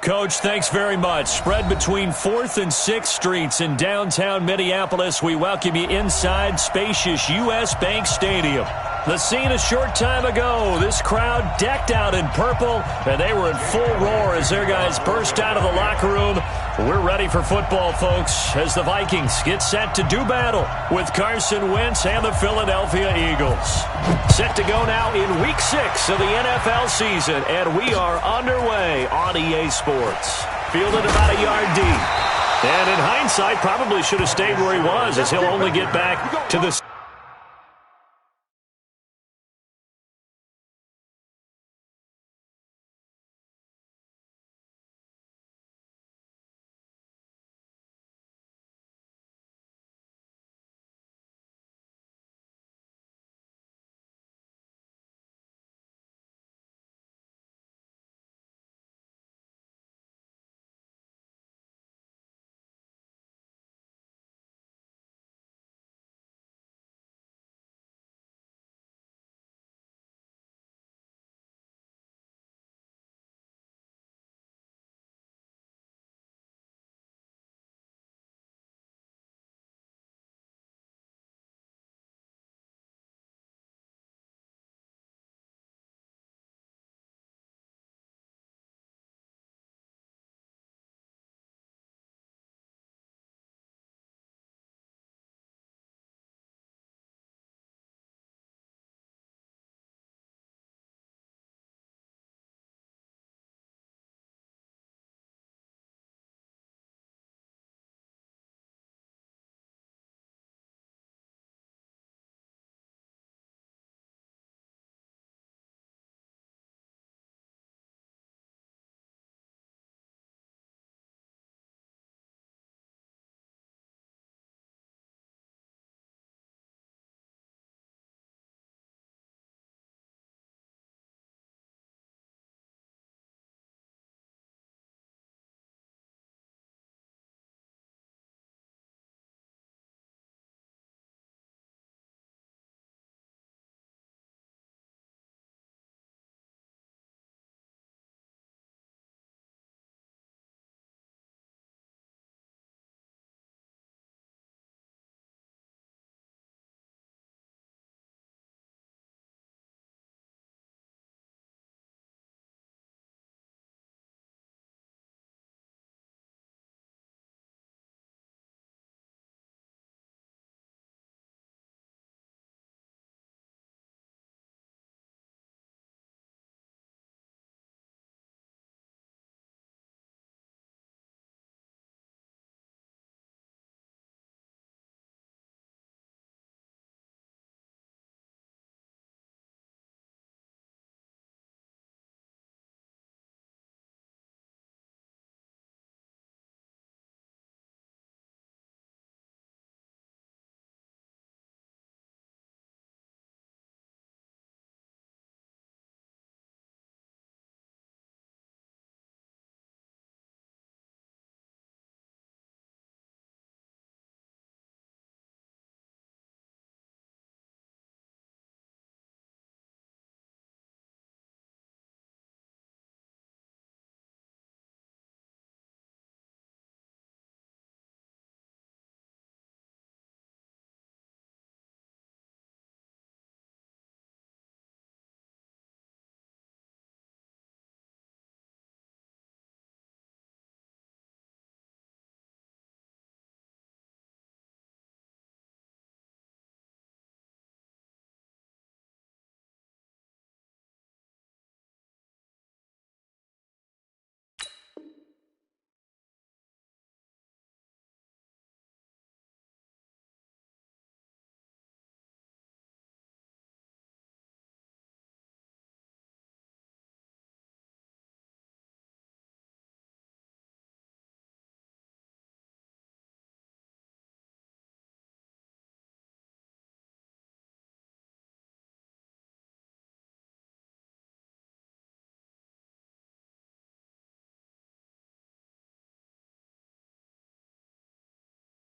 Coach, thanks very much. Spread between 4th and 6th Streets in downtown Minneapolis. We welcome you inside spacious U.S. Bank Stadium. The scene a short time ago, this crowd decked out in purple, and they were in full roar as their guys burst out of the locker room. We're ready for football, folks, as the Vikings get set to do battle with Carson Wentz and the Philadelphia Eagles. Set to go now in Week 6 of the NFL season, and we are underway on EA Sports. Fielded about a yard deep. And in hindsight, probably should have stayed where he was, as he'll only get back to the...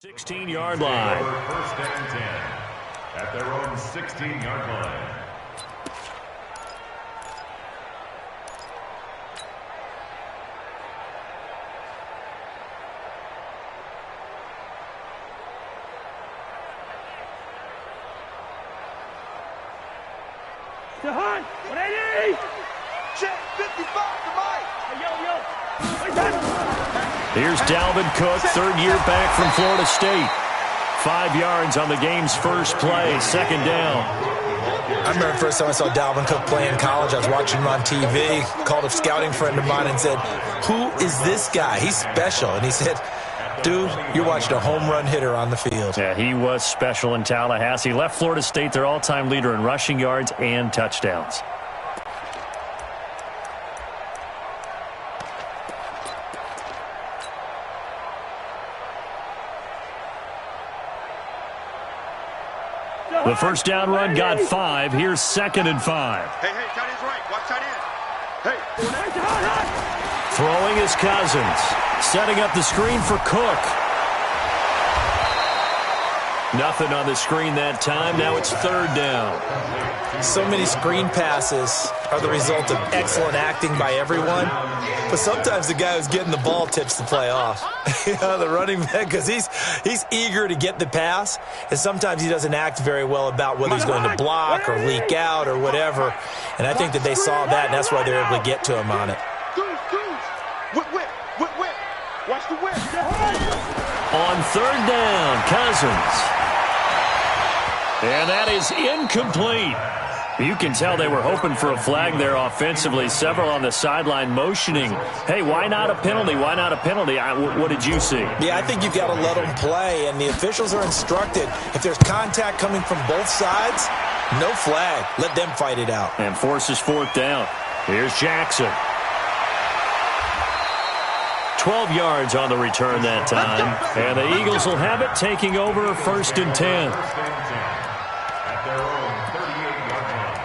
...16-yard line. First and 10 at their own 16-yard line. Here's Dalvin Cook, third year back from Florida State. 5 yards on the game's first play, second down. I remember the first time I saw Dalvin Cook play in college. I was watching him on TV, called a scouting friend of mine and said, "Who is this guy? He's special." And he said, "Dude, you're watching a home run hitter on the field." Yeah, he was special in Tallahassee. Left Florida State their all-time leader in rushing yards and touchdowns. The first down run got 5. Here's 2nd and 5. Hey, tight end's right. Watch tight end. Hey. Throwing is Cousins. Setting up the screen for Cook. Nothing on the screen that time. Now it's 3rd down. So many screen passes are the result of excellent acting by everyone. But sometimes the guy who's getting the ball tips the play off. The running back, because he's eager to get the pass, and sometimes he doesn't act very well about whether he's going to block or leak out or whatever. And I think that they saw that, and that's why they were able to get to him on it. Whip. Watch the whip. On 3rd down, Cousins. And that is incomplete. You can tell they were hoping for a flag there offensively. Several on the sideline motioning, hey, why not a penalty? Why not a penalty? What did you see? Yeah, I think you've got to let them play, and the officials are instructed. If there's contact coming from both sides, no flag. Let them fight it out. And forces 4th down. Here's Jackson. 12 yards on the return that time. And the Eagles will have it, taking over 1st and 10. At their own 38-yard line.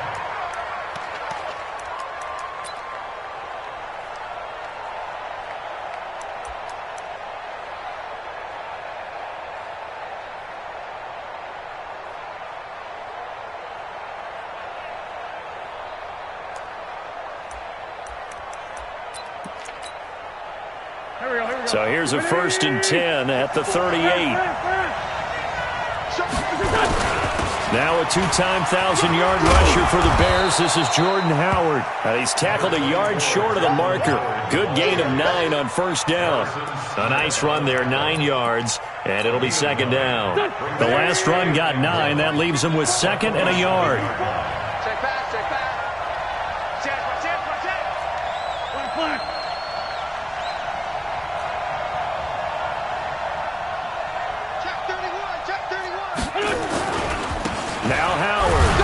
So here's a 1st and 10 at the 38. Now a 2-time 1,000-yard rusher for the Bears. This is Jordan Howard. He's tackled a yard short of the marker. Good gain of 9 on 1st down. A nice run there, 9 yards, and it'll be 2nd down. The last run got 9. That leaves him with 2nd and a yard. Check back. Now Howard.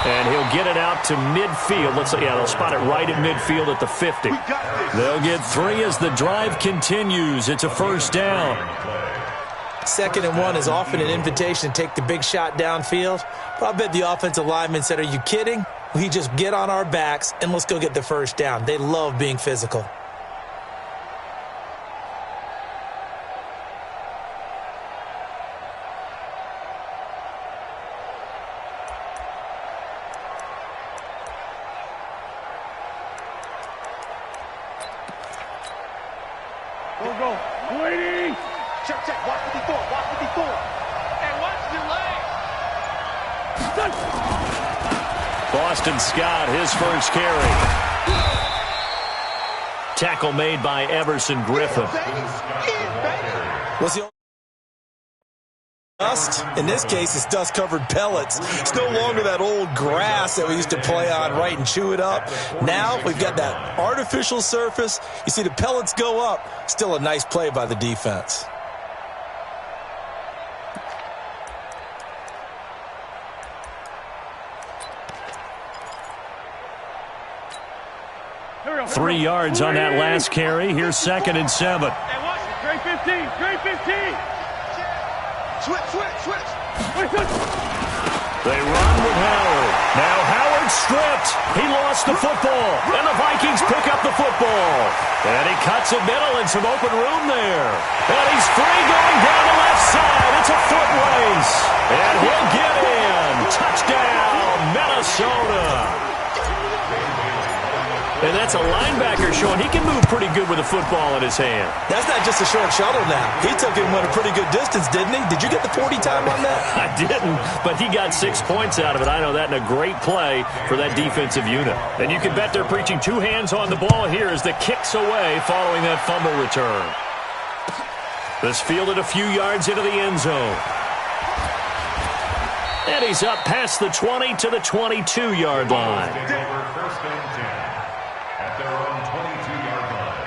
And he'll get it out to midfield. They'll spot it right at midfield at the 50. They'll get 3 as the drive continues. It's a 1st down. 2nd and 1 is often an invitation to take the big shot downfield. But I bet the offensive lineman said, "Are you kidding? We just get on our backs and let's go get the 1st down." They love being physical. Go. Waiting. Check. Watch 54. And watch the leg. Boston Scott, his first carry. Tackle made by Everson Griffin. Was the dust? In this case, it's dust-covered pellets. It's no longer that old grass that we used to play on, right, and chew it up. Now we've got that artificial surface. You see the pellets go up. Still a nice play by the defense. Here we go. 3 yards on that last carry. Here's 2nd and 7. Hey, watch it. Great 15. Switch. They run with Howard. Now Howard stripped. He lost the football. And the Vikings pick up the football. And he cuts a middle and some open room there. And he's free going down the left side. It's a foot race. And he'll get in. Touchdown, Minnesota. And that's a linebacker showing he can move pretty good with a football in his hand. That's not just a short shuttle now. He took him at a pretty good distance, didn't he? Did you get the 40 time on that? I didn't, but he got 6 points out of it. I know that, and a great play for that defensive unit. And you can bet they're preaching 2 hands on the ball here as the kick's away following that fumble return. This fielded a few yards into the end zone. And he's up past the 20 to the 22-yard line. First and 10 at their own 22-yard line.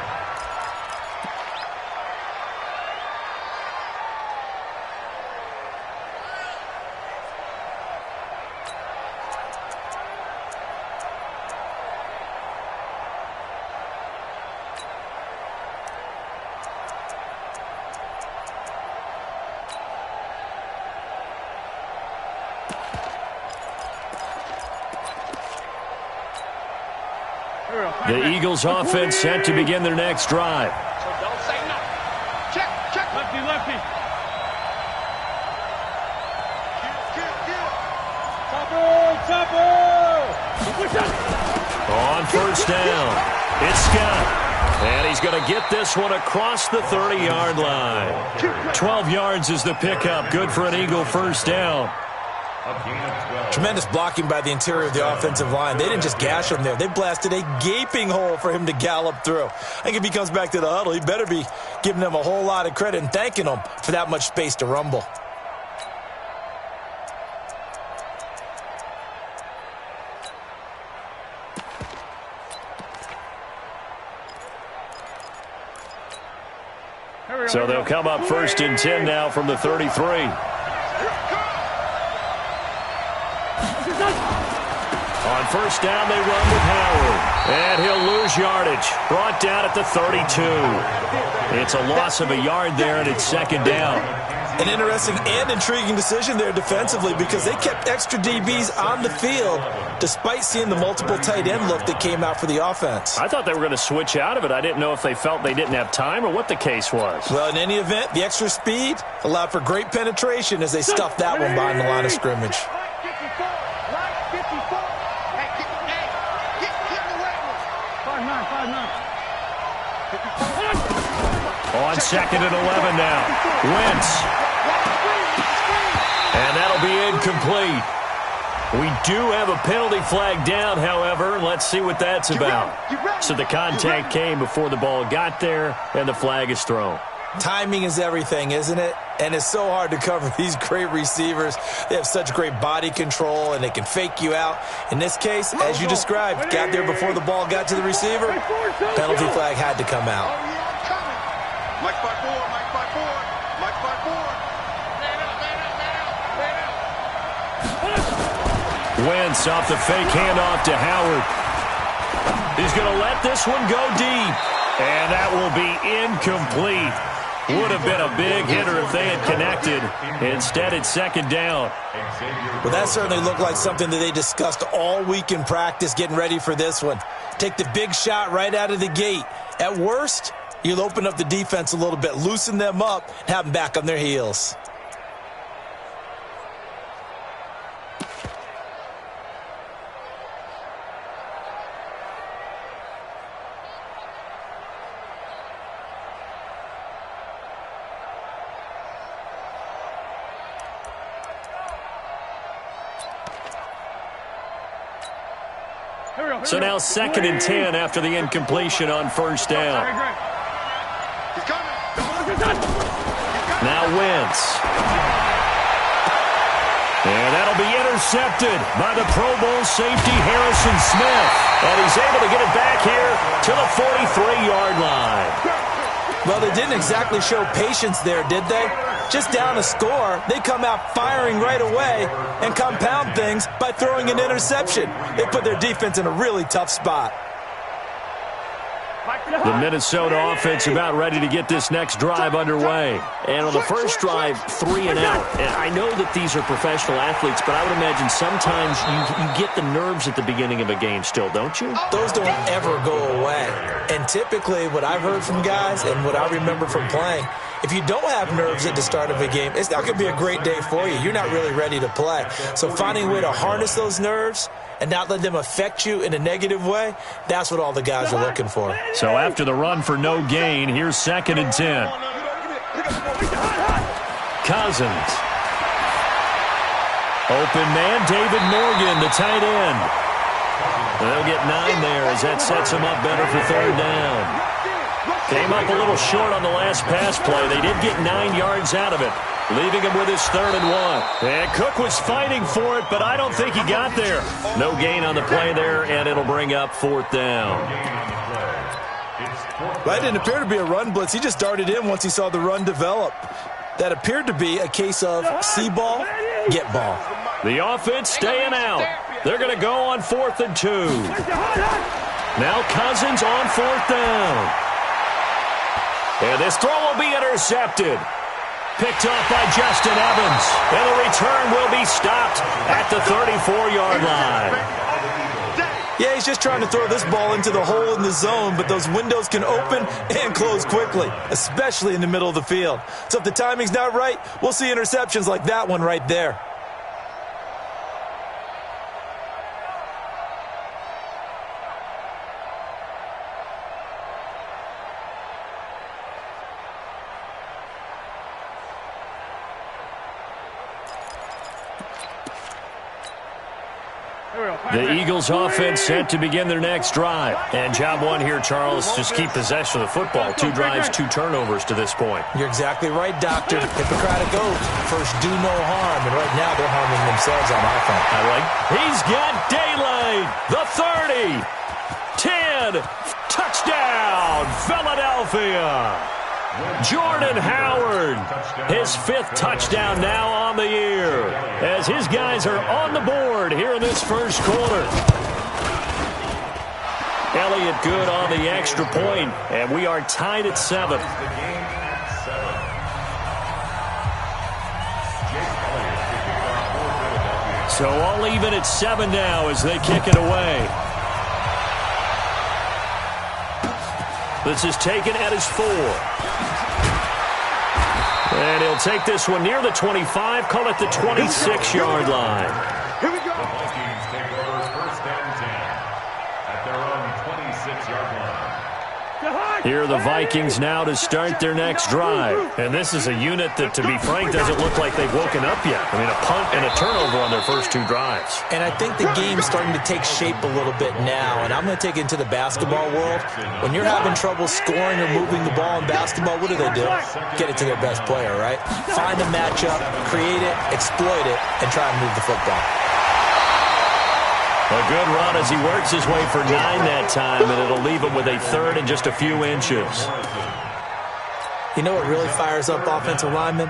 The Eagles offense set to begin their next drive. So don't say no. Check. Lefty. On first down, it's Scott. And he's going to get this one across the 30-yard line. 12 yards is the pickup. Good for an Eagle first down. Tremendous blocking by the interior of the offensive line. They didn't just gash him there. They blasted a gaping hole for him to gallop through. I think if he comes back to the huddle, he better be giving them a whole lot of credit and thanking them for that much space to rumble. So they'll come up first and 10 now from the 33. On first down, they run with Howard. And he'll lose yardage. Brought down at the 32. It's a loss of a yard there, and it's second down. An interesting and intriguing decision there defensively because they kept extra DBs on the field despite seeing the multiple tight end look that came out for the offense. I thought they were going to switch out of it. I didn't know if they felt they didn't have time or what the case was. Well, in any event, the extra speed allowed for great penetration as they stuffed that one behind the line of scrimmage. On second and 11 now. Wentz. And that'll be incomplete. We do have a penalty flag down, however. Let's see what that's about. So the contact came before the ball got there, and the flag is thrown. Timing is everything, isn't it? And it's so hard to cover these great receivers. They have such great body control, and they can fake you out. In this case, as you described, got there before the ball got to the receiver. Penalty flag had to come out. Mike by four. Wentz off the fake handoff to Howard. He's going to let this one go deep. And that will be incomplete. Would have been a big hitter if they had connected. Instead, it's second down. Well, that certainly looked like something that they discussed all week in practice getting ready for this one. Take the big shot right out of the gate. At worst, you'll open up the defense a little bit, loosen them up, and have them back on their heels. So now second and 10 after the incompletion on first down. Now Wentz. And that'll be intercepted by the Pro Bowl safety Harrison Smith. And he's able to get it back here to the 43-yard line. Well, they didn't exactly show patience there, did they? Just down a score, they come out firing right away and compound things by throwing an interception. They put their defense in a really tough spot. The Minnesota offense about ready to get this next drive underway. And on the first drive, 3 and out. And I know that these are professional athletes, but I would imagine sometimes you get the nerves at the beginning of a game still, don't you? Those don't ever go away. And typically what I've heard from guys and what I remember from playing If you don't have nerves at the start of a game, it's not going to be a great day for you. You're not really ready to play. So finding a way to harness those nerves and not let them affect you in a negative way, that's what all the guys are looking for. So after the run for no gain, here's 2nd and 10. Cousins. Open man, David Morgan, the tight end. They'll get 9 there as that sets him up better for 3rd down. Came up a little short on the last pass play. They did get 9 yards out of it, leaving him with his 3rd and 1. And Cook was fighting for it, but I don't think he got there. No gain on the play there, and it'll bring up 4th down. That didn't appear to be a run blitz. He just darted in once he saw the run develop. That appeared to be a case of see ball, get ball. The offense staying out. They're going to go on 4th and 2. Now Cousins on 4th down. And this throw will be intercepted. Picked off by Justin Evans. And the return will be stopped at the 34-yard line. Yeah, he's just trying to throw this ball into the hole in the zone, but those windows can open and close quickly, especially in the middle of the field. So if the timing's not right, we'll see interceptions like that one right there. The Eagles offense set to begin their next drive. And job one here, Charles, just keep possession of the football. 2 drives, 2 turnovers to this point. You're exactly right, Doctor. Hippocratic oath. First, do no harm. And right now, they're harming themselves on offense. He's got daylight. The 30. 10. Touchdown, Philadelphia. Jordan Howard, his 5th touchdown now on the year, as his guys are on the board here in this first quarter. Elliott good on the extra point, and we are tied at 7. So all even at 7 now as they kick it away. This is taken at his 4. And he'll take this one near the 25, call it the 26-yard line. Here we go. The Vikings take over 1st and 10 at their own 26-yard line. Here are the Vikings now to start their next drive. And this is a unit that, to be frank, doesn't look like they've woken up yet. I mean, a punt and a turnover on their first 2 drives. And I think the game's starting to take shape a little bit now. And I'm going to take it into the basketball world. When you're having trouble scoring or moving the ball in basketball, what do? Get it to their best player, right? Find a matchup, create it, exploit it, and try and move the football. A good run as he works his way for 9 that time, and it'll leave him with a 3rd and just a few inches. You know what really fires up offensive linemen?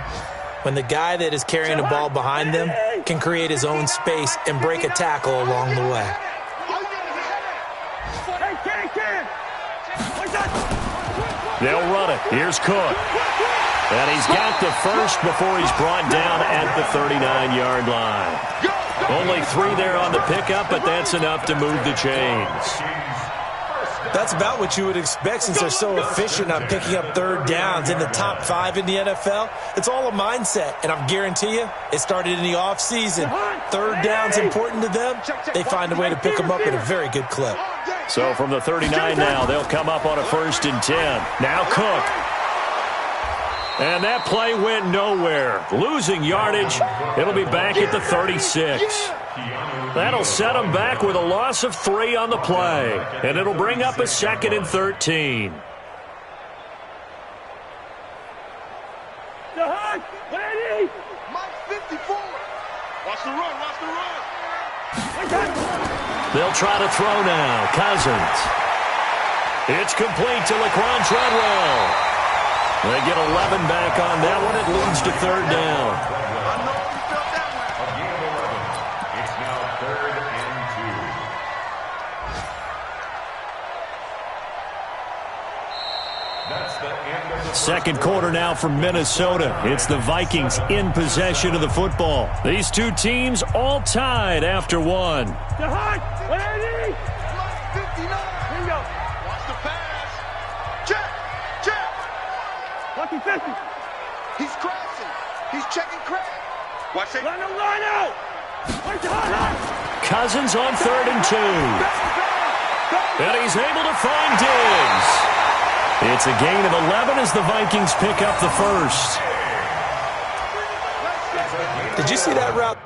When the guy that is carrying the ball behind them can create his own space and break a tackle along the way. They'll run it. Here's Cook. And he's got the first before he's brought down at the 39-yard line. Only 3 there on the pickup, but that's enough to move the chains. That's about what you would expect since they're so efficient on picking up 3rd downs in the top 5 in the NFL. It's all a mindset, and I guarantee you it started in the offseason. 3rd down's important to them. They find a way to pick them up at a very good clip. So from the 39 now, they'll come up on a 1st and 10. Now Cook. And that play went nowhere. Losing yardage. It'll be back at the 36. That'll set them back with a loss of 3 on the play. And it'll bring up a 2nd and 13. Ready? Mike 54. Watch the run, watch the run. They'll try to throw now. Cousins. It's complete to Laquan Treadwell. They get 11 back on that one. It leads to 3rd down. It's now 3rd and 2. That's the end of the Second quarter now from Minnesota. It's the Vikings in possession of the football. These 2 teams all tied after 1. Ready? 59. Bingo. Watch the pass. Check. Check. Lucky 50. He's crossing. He's checking crack. Watch it. Line out. Cousins on 3rd and 2. And he's able to find Diggs. It's a gain of 11 as the Vikings pick up the first. Did you see that route?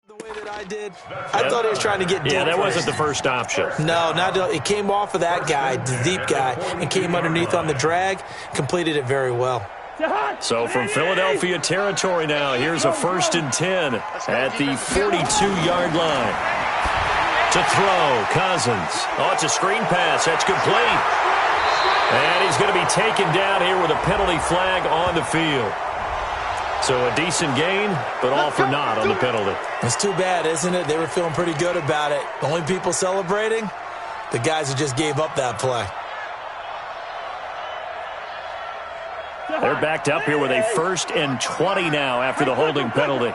The way that I did, I thought he was trying to get deep. Yeah, that wasn't the first option. No, it came off of that guy, the deep guy, and came underneath on the drag, completed it very well. So from Philadelphia territory now, here's a 1st and 10 at the 42-yard line. To throw, Cousins. Oh, it's a screen pass. That's complete. And he's going to be taken down here with a penalty flag on the field. So a decent gain, but all for naught on the penalty. It's too bad, isn't it? They were feeling pretty good about it. The only people celebrating, the guys who just gave up that play. They're backed up here with a 1st and 20 now after the holding penalty.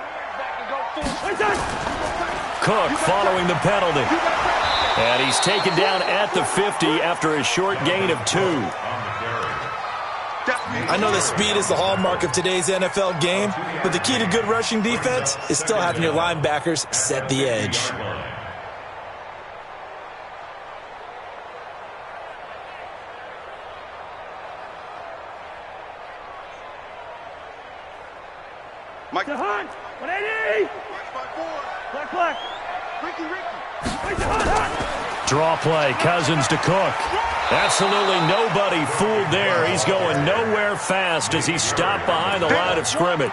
Cook following the penalty. And he's taken down at the 50 after a short gain of 2. I know that speed is the hallmark of today's NFL game, but the key to good rushing defense is still having your linebackers set the edge. Mike. To Hunt. 180. Black. Ricky. Draw play, Cousins to Cook. Absolutely nobody fooled there. He's going nowhere fast as he's stopped behind the line of scrimmage.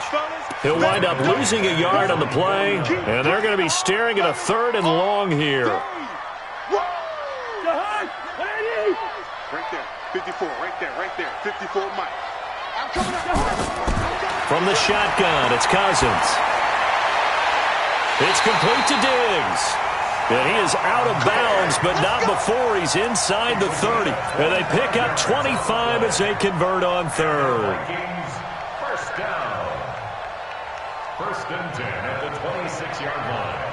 He'll wind up losing a yard on the play, and they're going to be staring at a 3rd and long here. Right there. 54. Right there. 54, Mike. I'm coming up. From the shotgun, it's Cousins. It's complete to Diggs. And he is out of bounds, but not before he's inside the 30. And they pick up 25 as they convert on 3rd. First down. 1st and 10 at the 26-yard line.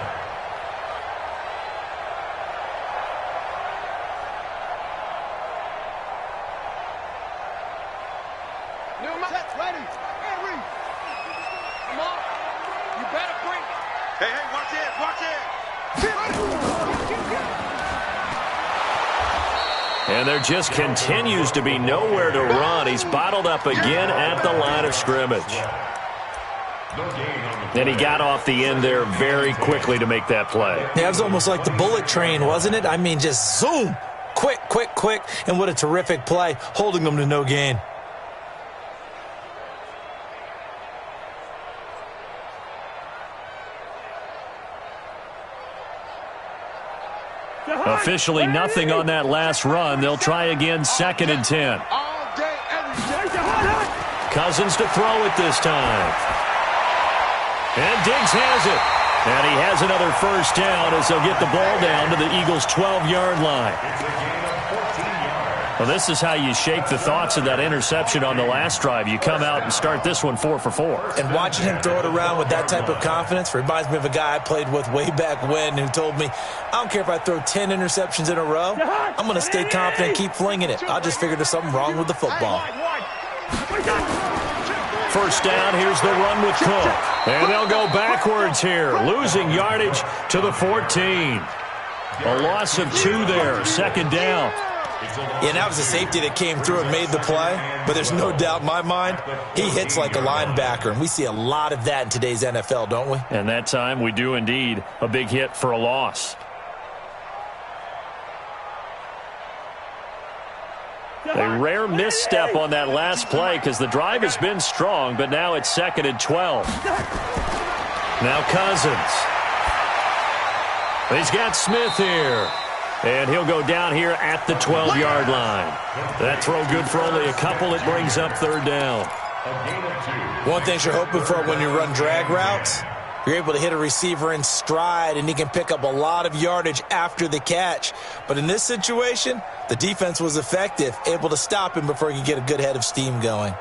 Ready. Henry. Come on. You better bring it. Hey, watch it. And there just continues to be nowhere to run. He's bottled up again at the line of scrimmage. And he got off the end there very quickly to make that play. Yeah, it was almost like the bullet train, wasn't it? I mean, just zoom. Quick. And what a terrific play, holding them to no gain. Officially nothing on that last run. They'll try again, 2nd and 10. Cousins to throw it this time. And Diggs has it. And he has another 1st down as they'll get the ball down to the Eagles' 12-yard line. Well, this is how you shake the thoughts of that interception on the last drive. You come out and start this one 4 for 4. And watching him throw it around with that type of confidence reminds me of a guy I played with way back when who told me, I don't care if I throw 10 interceptions in a row. I'm going to stay confident and keep flinging it. I just figured there's something wrong with the football. 1st down, here's the run with Cook. And they'll go backwards here, losing yardage to the 14. A loss of 2 there, second down. Yeah, and that was a safety that came through and made the play, but there's no doubt in my mind, he hits like a linebacker, and we see a lot of that in today's NFL, don't we? And that time we do indeed. A big hit for a loss. A rare misstep on that last play because the drive has been strong, but now it's 2nd and 12. Now Cousins. He's got Smith here. And he'll go down here at the 12-yard line. That throw good for only a couple. It brings up 3rd down. One thing you're hoping for when you run drag routes, you're able to hit a receiver in stride, and he can pick up a lot of yardage after the catch. But in this situation, the defense was effective, able to stop him before he could get a good head of steam going.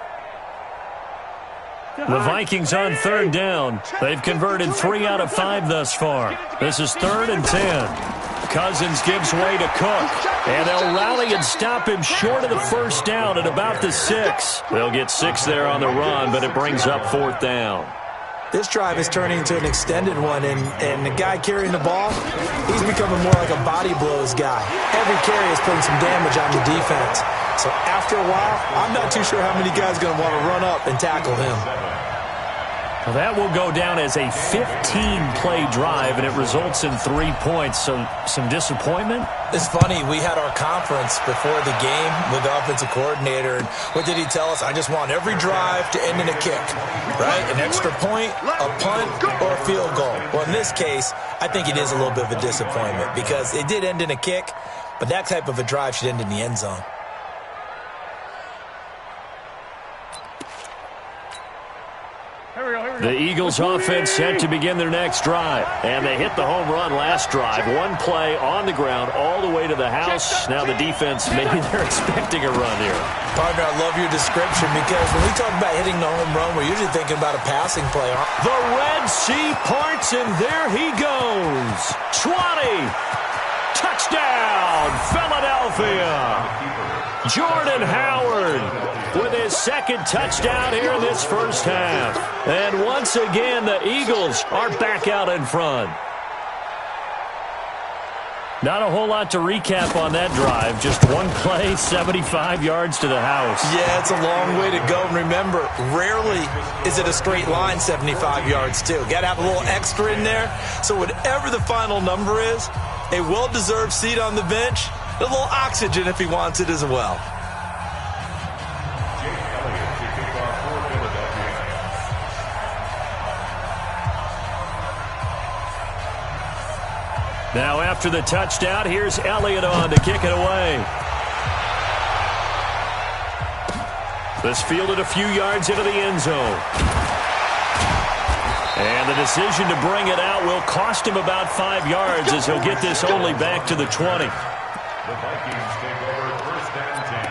The Vikings on 3rd down. They've converted 3 out of 5 thus far. This is 3rd and 10. Cousins gives way to Cook, and they'll rally and stop him short of the 1st down at about the 6. They'll get 6 there on the run, but it brings up 4th down. This drive is turning into an extended one, and the guy carrying the ball, he's becoming more like a body blows guy. Every carry is putting some damage on the defense. So after a while, I'm not too sure how many guys are going to want to run up and tackle him. Well, that will go down as a 15-play drive, and it results in 3 points. So some disappointment? It's funny. We had our conference before the game with the offensive coordinator, and what did he tell us? I just want every drive to end in a kick, right? An extra point, a punt, or a field goal. Well, in this case, I think it is a little bit of a disappointment because it did end in a kick, but that type of a drive should end in the end zone. The Eagles offense set to begin their next drive. And they hit the home run last drive. 1 play on the ground all the way to the house. Now the defense, maybe they're expecting a run here. Partner, I love your description because when we talk about hitting the home run, we're usually thinking about a passing play. The Red Sea parts, and there he goes. 20. Touchdown, Philadelphia. Jordan Howard with his 2nd touchdown here in this 1st half. And once again, the Eagles are back out in front. Not a whole lot to recap on that drive. Just 1 play, 75 yards to the house. Yeah, it's a long way to go. And remember, rarely is it a straight line 75 yards, too. Got to have a little extra in there. So whatever the final number is, a well-deserved seat on the bench, a little oxygen if he wants it as well. Now after the touchdown, here's Elliott on to kick it away. This fielded a few yards into the end zone. And the decision to bring it out will cost him about 5 yards as he'll get this only back to the 20. The Vikings take over 1st and 10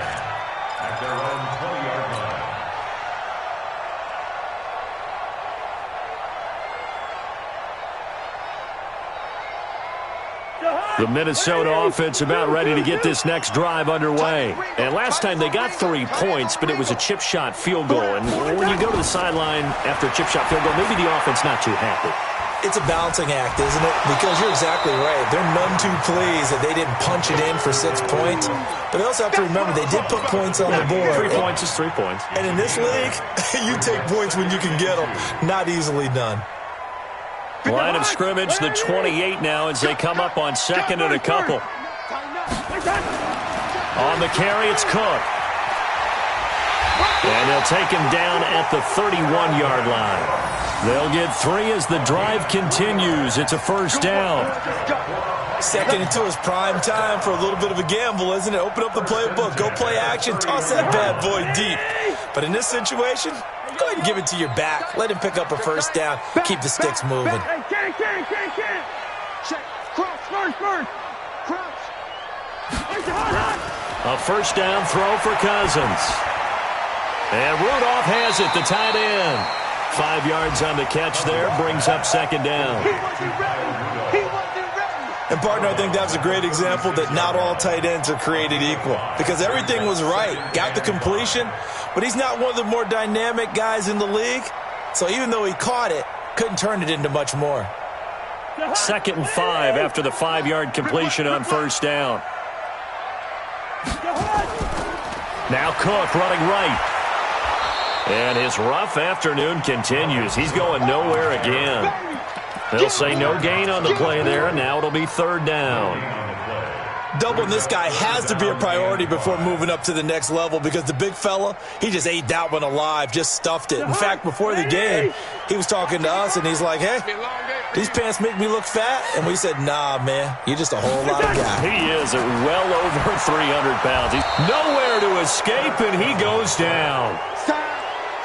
at their own 20-yard line. The Minnesota offense about ready to get this next drive underway. And last time they got 3 points, but it was a chip shot field goal. And when you go to the sideline after a chip shot field goal, maybe the offense not too happy. It's a balancing act, isn't it? Because you're exactly right. They're none too pleased that they didn't punch it in for 6 points. But they also have to remember they did put points on the board. 3 points is 3 points. And in this league, you take points when you can get them. Not easily done. Line of scrimmage, the 28 now as they come up on 2nd and a couple. On the carry, it's Cook. And they'll take him down at the 31-yard line. They'll get 3 as the drive continues. It's a 1st down. 2nd and 2 is prime time for a little bit of a gamble, isn't it? Open up the playbook, go play action, toss that bad boy deep. But in this situation, go ahead and give it to your back. Let him pick up a 1st down. Keep the sticks moving. A 1st down throw for Cousins. And Rudolph has it, the tight end. 5 yards on the catch there, brings up 2nd down. And, partner, I think that's a great example that not all tight ends are created equal. Because everything was right. Got the completion, but he's not one of the more dynamic guys in the league. So even though he caught it, couldn't turn it into much more. 2nd and 5 after the 5-yard completion on first down. Now Cook running right. And his rough afternoon continues. He's going nowhere again. They'll say no gain on the play there, and now it'll be 3rd down. Doubling this guy has to be a priority before moving up to the next level because the big fella, he just ate that one alive, just stuffed it. In fact, before the game, he was talking to us, and he's like, hey, these pants make me look fat. And we said, nah, man, you're just a whole lot of guy. He is at well over 300 pounds. He's nowhere to escape, and he goes down.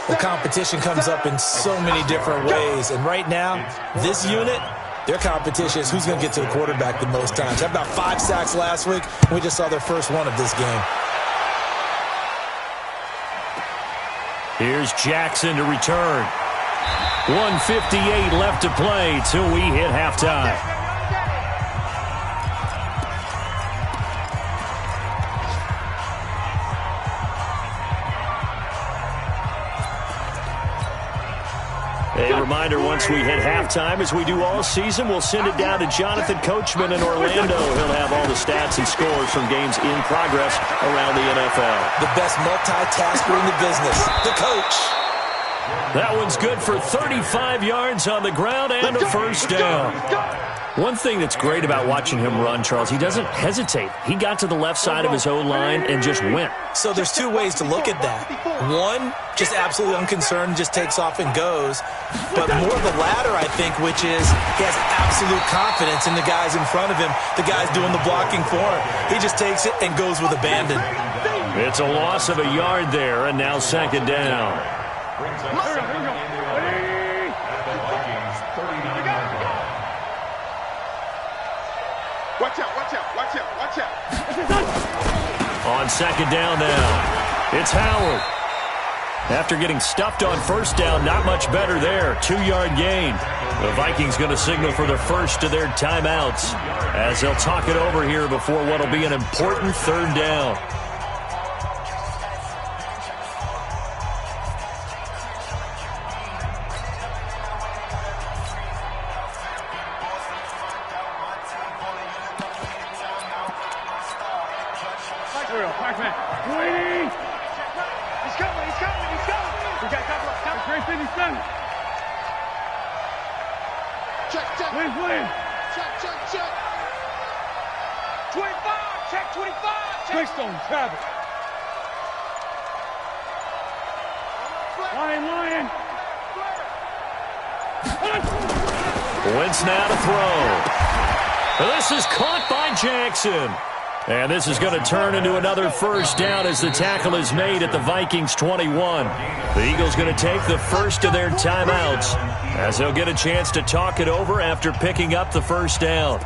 Well, competition comes up in so many different ways. And right now, this unit, their competition is who's going to get to the quarterback the most times. They had about 5 sacks last week, and we just saw their first one of this game. Here's Jackson to return. 1:58 left to play till we hit halftime. A reminder, once we hit halftime, as we do all season, we'll send it down to Jonathan Coachman in Orlando. He'll have all the stats and scores from games in progress around the NFL. The best multitasker in the business, the coach. That one's good for 35 yards on the ground and a first down. One thing that's great about watching him run, Charles, he doesn't hesitate. He got to the left side of his O-line and just went. So there's 2 ways to look at that. One, just absolutely unconcerned, just takes off and goes. But more the latter, I think, which is he has absolute confidence in the guys in front of him, the guys doing the blocking for him. He just takes it and goes with abandon. It's a loss of a yard there, and now 2nd down. Watch out, watch out, watch out, watch out. On 2nd down now, it's Howard. After getting stuffed on first down, not much better there. 2-yard gain. The Vikings going to signal for the first of their timeouts as they'll talk it over here before what will be an important 3rd down. Wentz now to throw. This is caught by Jackson. And this is going to turn into another first down as the tackle is made at the Vikings 21. The Eagles going to take the first of their timeouts as they'll get a chance to talk it over after picking up the first down.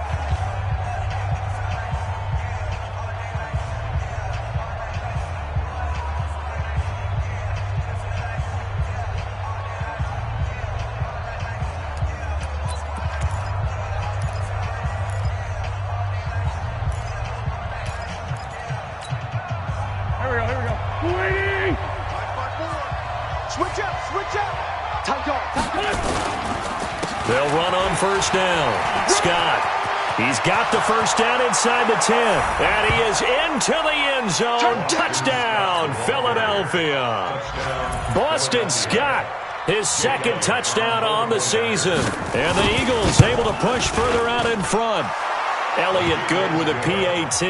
They'll run on first down. Scott, he's got the first down inside the 10. And he is into the end zone. Touchdown, Philadelphia. Boston Scott, his 2nd touchdown on the season. And the Eagles able to push further out in front. Elliott good with a PAT.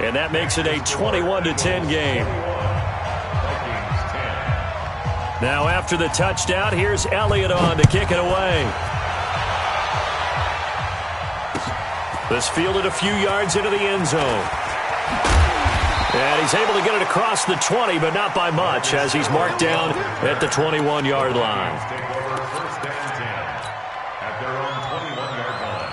And that makes it a 21-10 game. Now after the touchdown, here's Elliott on to kick it away. This fielded a few yards into the end zone. And he's able to get it across the 20, but not by much, as he's marked down at the 21-yard line. First down 10 at their own 21-yard line.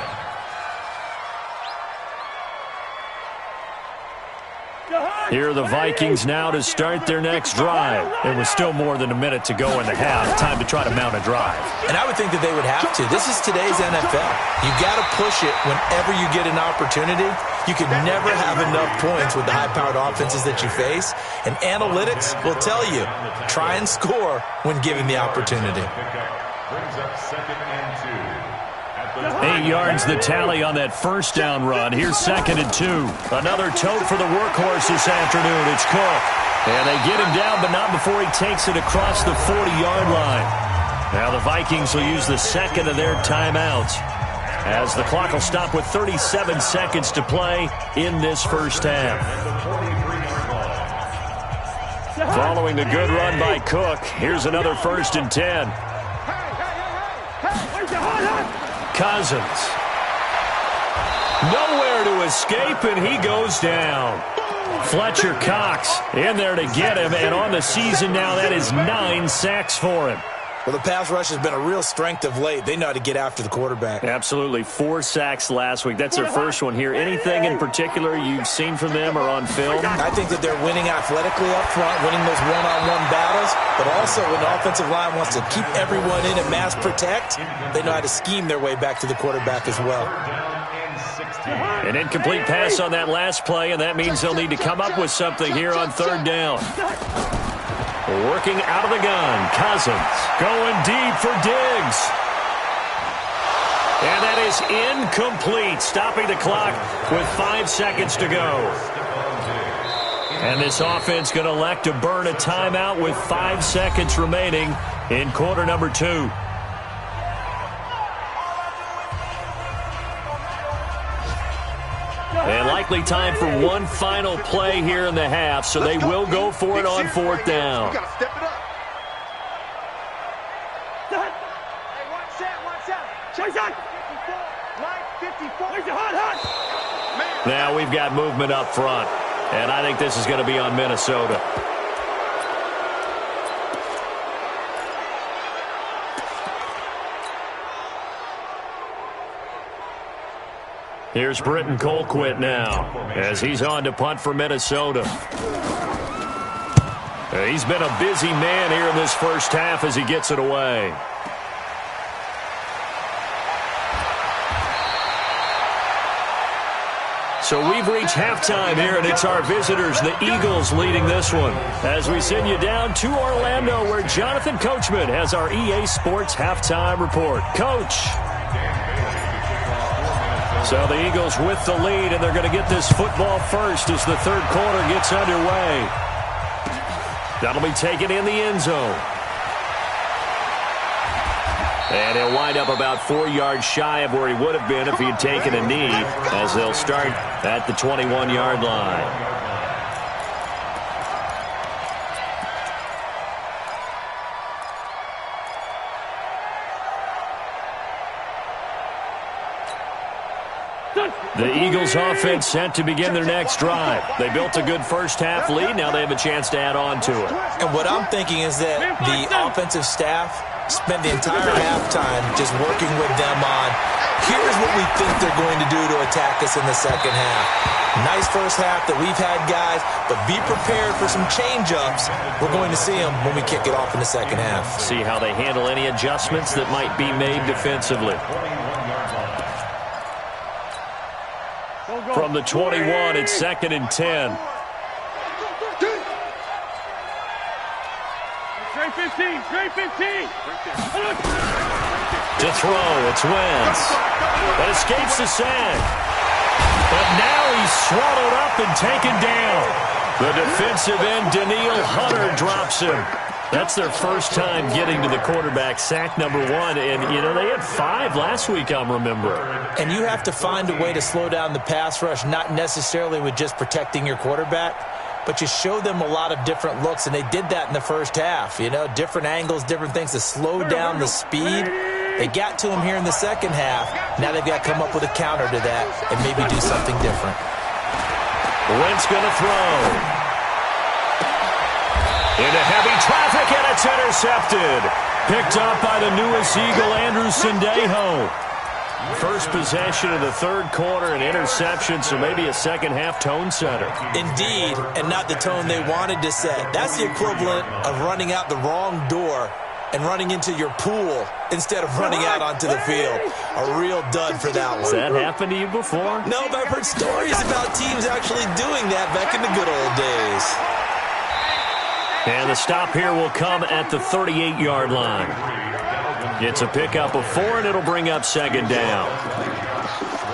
Here are the Vikings now to start their next drive. It was still more than a minute to go in the half. Time to try to mount a drive. And I would think that they would have to. This is today's NFL. You got to push it whenever you get an opportunity. You can never have enough points with the high-powered offenses that you face. And analytics will tell you, try and score when given the opportunity. Brings up 2nd and 2. 8 yards the tally on that first down run. Here's 2nd and 2. Another tote for the workhorse this afternoon. It's Cook. And they get him down, but not before he takes it across the 40-yard line. Now the Vikings will use the second of their timeouts, as the clock will stop with 37 seconds to play in this first half. Following the good run by Cook, here's another 1st and 10. Cousins. Nowhere to escape, and he goes down. Fletcher Cox in there to get him, and on the season now, that is 9 sacks for him. Well, the pass rush has been a real strength of late. They know how to get after the quarterback. Absolutely. 4 sacks last week. That's their first one here. Anything in particular you've seen from them or on film? I think that they're winning athletically up front, winning those one-on-one battles, but also when the offensive line wants to keep everyone in and mass protect, they know how to scheme their way back to the quarterback as well. An incomplete pass on that last play, and that means they'll need to come up with something here on 3rd down. Working out of the gun, Cousins going deep for Diggs. And that is incomplete, stopping the clock with 5 seconds to go. And this offense going to elect to burn a timeout with 5 seconds remaining in quarter number 2. And likely time for one final play here in the half, so they will go for it on 4th down. Now we've got movement up front, and I think this is going to be on Minnesota. Here's Britton Colquitt now, as he's on to punt for Minnesota. He's been a busy man here in this first half as he gets it away. So we've reached halftime here, and it's our visitors, the Eagles, leading this one. As we send you down to Orlando, where Jonathan Coachman has our EA Sports halftime report. Coach. So the Eagles with the lead, and they're going to get this football first as the 3rd quarter gets underway. That'll be taken in the end zone. And he'll wind up about 4 yards shy of where he would have been if he had taken a knee, as they'll start at the 21-yard line. The Eagles offense set to begin their next drive. They built a good first half lead. Now they have a chance to add on to it. And what I'm thinking is that the offensive staff spent the entire halftime just working with them on, here's what we think they're going to do to attack us in the second half. Nice first half that we've had, guys, but be prepared for some change-ups. We're going to see them when we kick it off in the second half. See how they handle any adjustments that might be made defensively. From the 21, it's 2nd and 10. Straight 15, straight 15. To throw, it's Wentz. That escapes the sack. But now he's swallowed up and taken down. The defensive end, Daniil Hunter, drops him. That's their first time getting to the quarterback, sack number 1. And, you know, they had 5 last week, I'm remembering. And you have to find a way to slow down the pass rush, not necessarily with just protecting your quarterback, but you show them a lot of different looks, and they did that in the first half. You know, different angles, different things to slow down the speed. They got to him here in the second half. Now they've got to come up with a counter to that and maybe do something different. Wentz going to throw. Into heavy traffic, and it's intercepted. Picked up by the newest Eagle, Andrew Sendejo. First possession of the 3rd quarter, an interception, so maybe a second half tone setter. Indeed, and not the tone they wanted to set. That's the equivalent of running out the wrong door and running into your pool instead of running out onto the field. A real dud for that one. Has that happened to you before? No, but I've heard stories about teams actually doing that back in the good old days. And the stop here will come at the 38-yard line. It's a pickup of 4, and it'll bring up second down.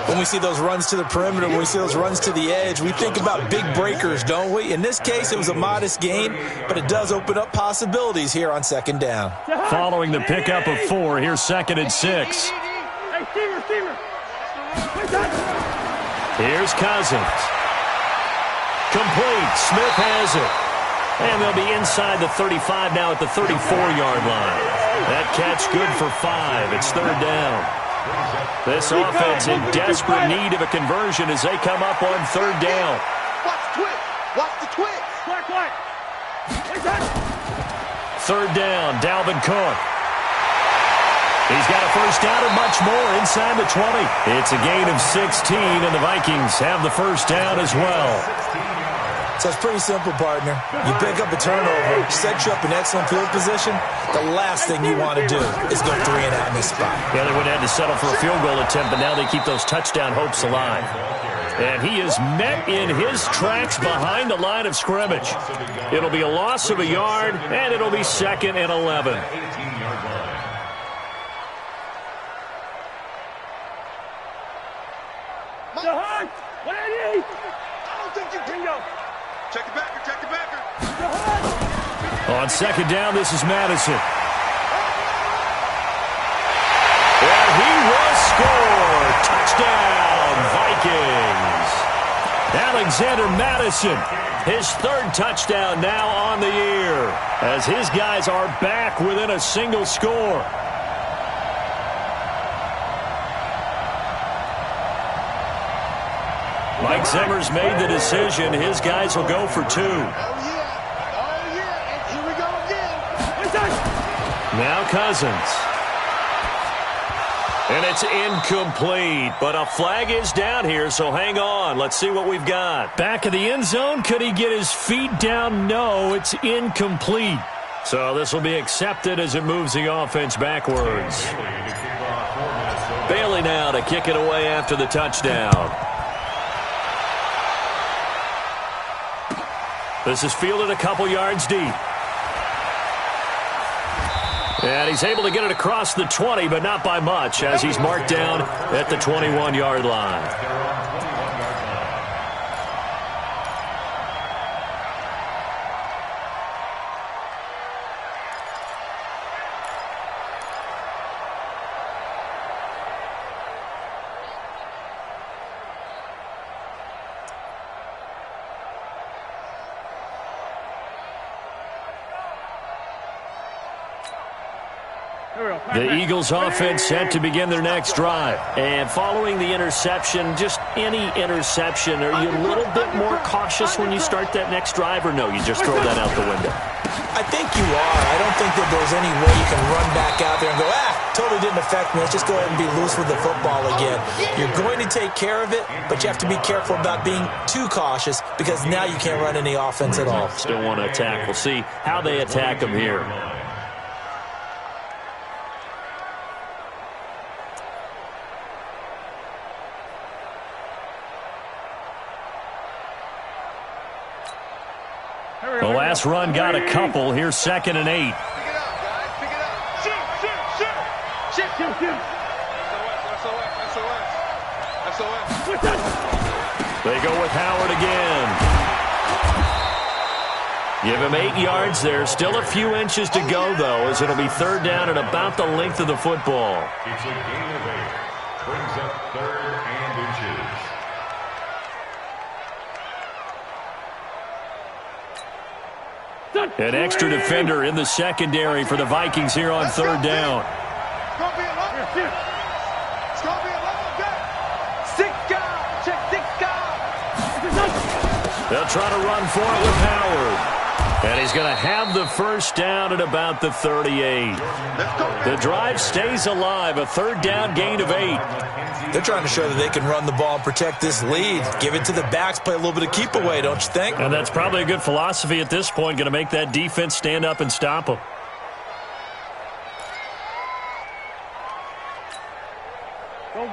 When we see those runs to the perimeter, when we see those runs to the edge, we think about big breakers, don't we? In this case, it was a modest gain, but it does open up possibilities here on second down. Following the pickup of 4, here's 2nd and 6. Hey, Steamer. Here's Cousins. Complete. Smith has it. And they'll be inside the 35 now at the 34-yard line. That catch good for 5. It's 3rd down. This offense in desperate need of a conversion as they come up on 3rd down. Watch the twitch. Watch the twitch. Quiet. 3rd down, Dalvin Cook. He's got a first down and much more inside the 20. It's a gain of 16, and the Vikings have the first down as well. So it's pretty simple, partner. You pick up a turnover, set you up in excellent field position. The last thing you want to do is go 3 and out in this spot. Yeah, they would have had to settle for a field goal attempt, but now they keep those touchdown hopes alive. And he is met in his tracks behind the line of scrimmage. It'll be a loss of a yard, and it'll be 2nd and 11. The hunt! 180! I don't think you can go. Check the backer. The hunt! On 2nd down, this is Madison. And he will score. Touchdown, Vikings. Alexander Madison, his 3rd touchdown now on the year, as his guys are back within a single score. Mike Zimmer's made the decision. His guys will go for 2. Oh, yeah. And here we go again. Now Cousins. And it's incomplete, but a flag is down here, so hang on. Let's see what we've got. Back of the end zone. Could he get his feet down? No, it's incomplete. So this will be accepted as it moves the offense backwards. Bailey now to kick it away after the touchdown. This is fielded a couple yards deep. And he's able to get it across the 20, but not by much, as he's marked down at the 21-yard line. The Eagles offense set to begin their next drive. And following the interception, just any interception, are you a little bit more cautious when you start that next drive, or no, you just throw that out the window? I think you are. I don't think that there's any way you can run back out there and go, totally didn't affect me. Let's just go ahead and be loose with the football again. You're going to take care of it, but you have to be careful about being too cautious because now you can't run any offense at all. Still want to attack. We'll see how they attack them here. The last run got a couple. Here's 2nd and 8. Pick it up, guys. Pick it up. Shoot. SOS. They go with Howard again. Give him 8 yards there. Still a few inches to go, though, as it'll be 3rd down at about the length of the football. It's a gain of 8. Brings up 3rd and inches. An extra defender in the secondary for the Vikings here on 3rd down. It's going to be a long day. It's going to be a long day. 6 guys. Check 6 guys. They'll try to run for it with Howard. And he's going to have the first down at about the 38. The drive stays alive. A 3rd down gain of 8. They're trying to show that they can run the ball and protect this lead. Give it to the backs, play a little bit of keep away, don't you think? And that's probably a good philosophy at this point. Going to make that defense stand up and stop them.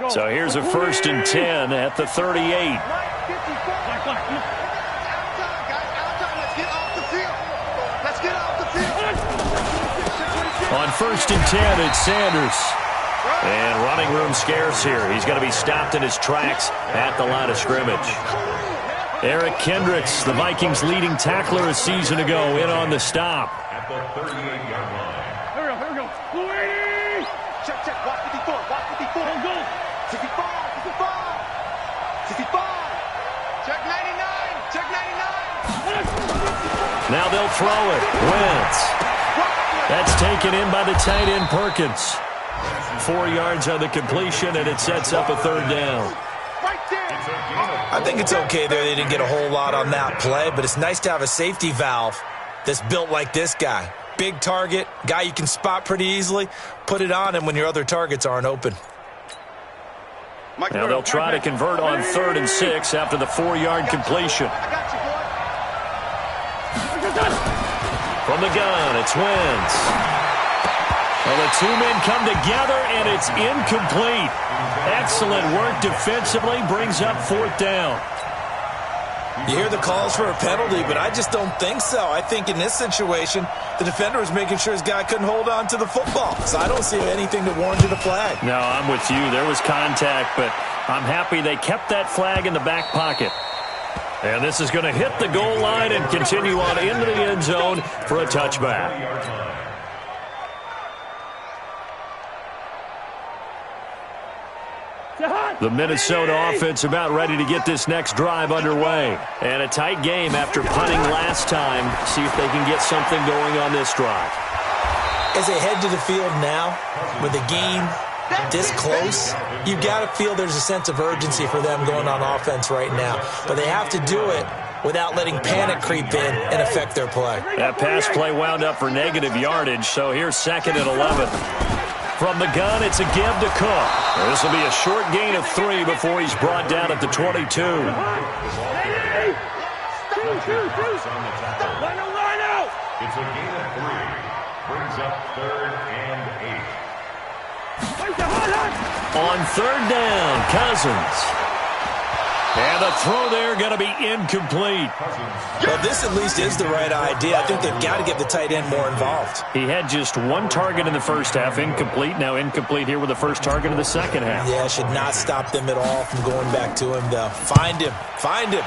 So here's a 1st and 10 at the 38. On 1st and 10, it's Sanders. And running room scarce here. He's going to be stopped in his tracks at the line of scrimmage. Eric Kendricks, the Vikings' leading tackler a season ago, in on the stop. At the 38-yard line. Here we go. Blue 80. Check, check. Watch 54. Watch 54. Go, go. 65. 65. 65. Check 99. Check 99. Now they'll throw it. Wentz. That's taken in by the tight end Perkins. 4 yards on the completion, and it sets up a 3rd down. Right there. I think it's okay there. They didn't get a whole lot on that play, but it's nice to have a safety valve that's built like this guy. Big target, guy you can spot pretty easily. Put it on him when your other targets aren't open. Now they'll try to convert on 3rd and 6 after the 4-yard completion. I got you, boy. From the gun, it's Wentz. Well, the two men come together, and it's incomplete. Excellent work defensively, brings up 4th down. You hear the calls for a penalty, but I just don't think so. I think in this situation, the defender was making sure his guy couldn't hold on to the football. So I don't see anything that warranted a flag. No, I'm with you. There was contact, but I'm happy they kept that flag in the back pocket. And this is going to hit the goal line and continue on into the end zone for a touchback. The Minnesota offense about ready to get this next drive underway. And a tight game after punting last time. See if they can get something going on this drive. As they head to the field now, with the game this close, you've got to feel there's a sense of urgency for them going on offense right now. But they have to do it without letting panic creep in and affect their play. That pass play wound up for negative yardage, so here's 2nd and 11. From the gun, it's a give to Cook. This will be a short gain of 3 before he's brought down at the 22. Line out. It's a gain of 3. Brings up 3rd and 8. On 3rd down, Cousins. And the throw there going to be incomplete. Well, this at least is the right idea. I think they've got to get the tight end more involved. He had just 1 target in the first half, incomplete. Now incomplete here with the first target of the second half. Yeah, should not stop them at all from going back to him, though. Find him. Find him.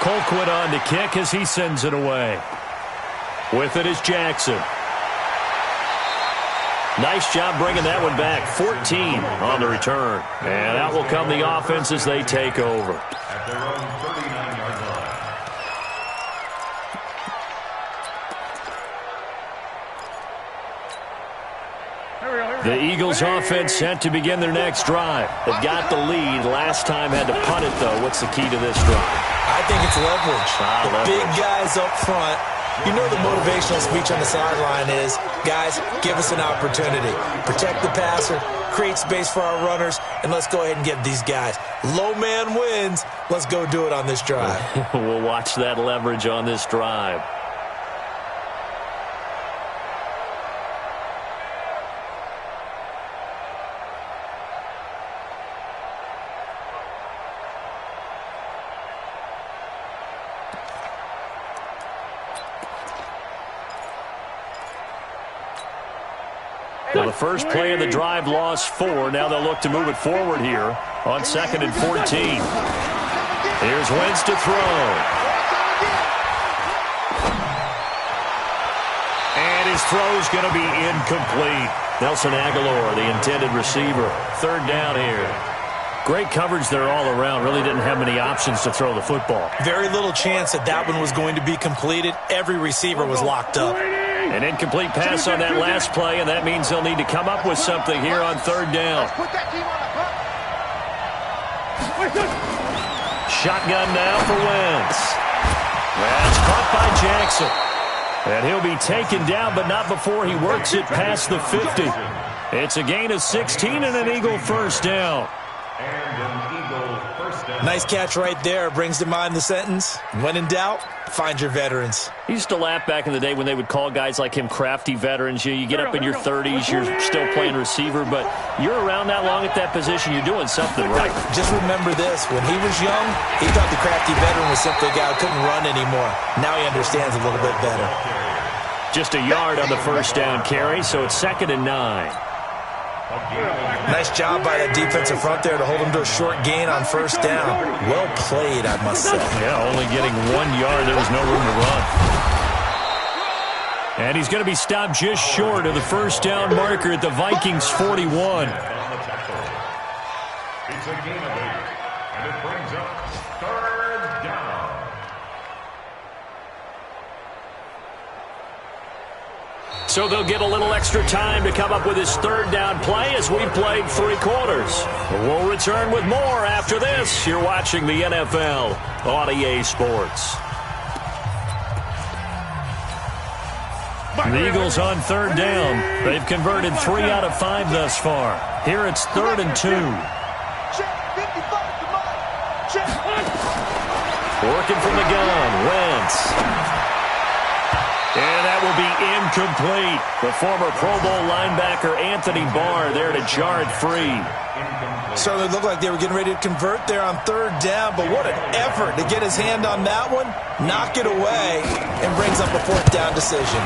Colquitt on to kick as he sends it away. With it is Jackson. Nice job bringing that one back. 14 on the return. And out will come the offense as they take over. At their own 39-yard line. The Eagles offense set to begin their next drive. They've got the lead. Last time had to punt it, though. What's the key to this drive? I think it's leverage. Leverage. Big guys up front. You know the motivational speech on the sideline is, guys, give us an opportunity. Protect the passer, create space for our runners, and let's go ahead and get these guys. Low man wins. Let's go do it on this drive. We'll watch that leverage on this drive. Well, the first play of the drive lost 4. Now they'll look to move it forward here on 2nd and 14. Here's Wentz to throw. And his throw's going to be incomplete. Nelson Aguilar, the intended receiver. 3rd down here. Great coverage there all around. Really didn't have many options to throw the football. Very little chance that that one was going to be completed. Every receiver was locked up. An incomplete pass on that last play, and that means they'll need to come up with something here on 3rd down. Shotgun now for Wentz. That's caught by Jackson. And he'll be taken down, but not before he works it past the 50. It's a gain of 16 and an Eagle 1st down. And an Eagle 1st down. Nice catch right there. Brings to mind the sentence, when in doubt, find your veterans. He used to laugh back in the day when they would call guys like him crafty veterans. You get up in your 30s, you're still playing receiver, but you're around that long at that position, you're doing something right. Just remember this. When he was young, he thought the crafty veteran was simply a guy who couldn't run anymore. Now he understands a little bit better. Just a yard on the first down carry, so it's 2nd and 9. Nice job by the defensive front there to hold him to a short gain on first down. Well played, I must say. Yeah, only getting 1 yard. There was no room to run. And he's going to be stopped just short of the first down marker at the Vikings 41. It's a gain of 8, and it brings up 3rd down. So they'll get a little extra time to come up with his 3rd down play as we played 3 quarters. We'll return with more after this. You're watching the NFL on EA Sports. The Eagles on 3rd down. They've converted 3 out of 5 thus far. Here it's 3rd and 2. Working from the gun, Wentz. And that will be incomplete. The former Pro Bowl linebacker Anthony Barr there to jar it free. Certainly looked like they were getting ready to convert there on 3rd down, but what an effort to get his hand on that one, knock it away, and brings up a 4th down decision.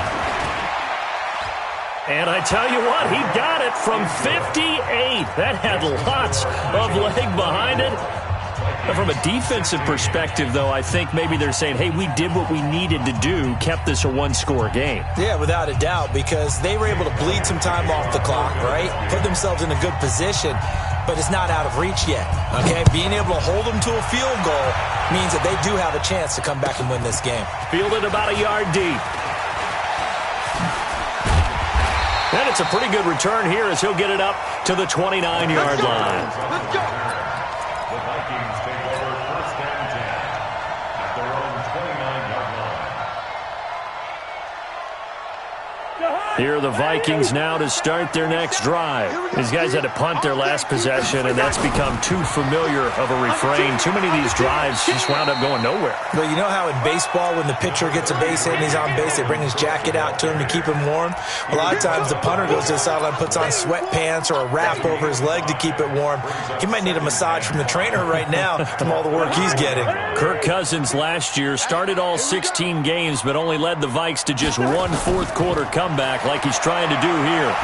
And I tell you what, he got it from 58. That had lots of leg behind it. From a defensive perspective, though, I think maybe they're saying, hey, we did what we needed to do, kept this a 1-score game. Yeah, without a doubt, because they were able to bleed some time off the clock, right? Put themselves in a good position, but it's not out of reach yet, okay? Being able to hold them to a field goal means that they do have a chance to come back and win this game. Fielded about a yard deep. And it's a pretty good return here as he'll get it up to the 29-yard line. Let's go. The Vikings take over 1st and 10 at their own 29-yard line. Here are the Vikings now to start their next drive. These guys had to punt their last possession, and that's become too familiar of a refrain. Too many of these drives just wound up going nowhere. Well, you know how in baseball, when the pitcher gets a base hit and he's on base, they bring his jacket out to him to keep him warm? A lot of times the punter goes to the sideline, puts on sweatpants or a wrap over his leg to keep it warm. He might need a massage from the trainer right now from all the work he's getting. Kirk Cousins last year started all 16 games, but only led the Vikes to just 1 fourth-quarter comeback like he's trying to do here.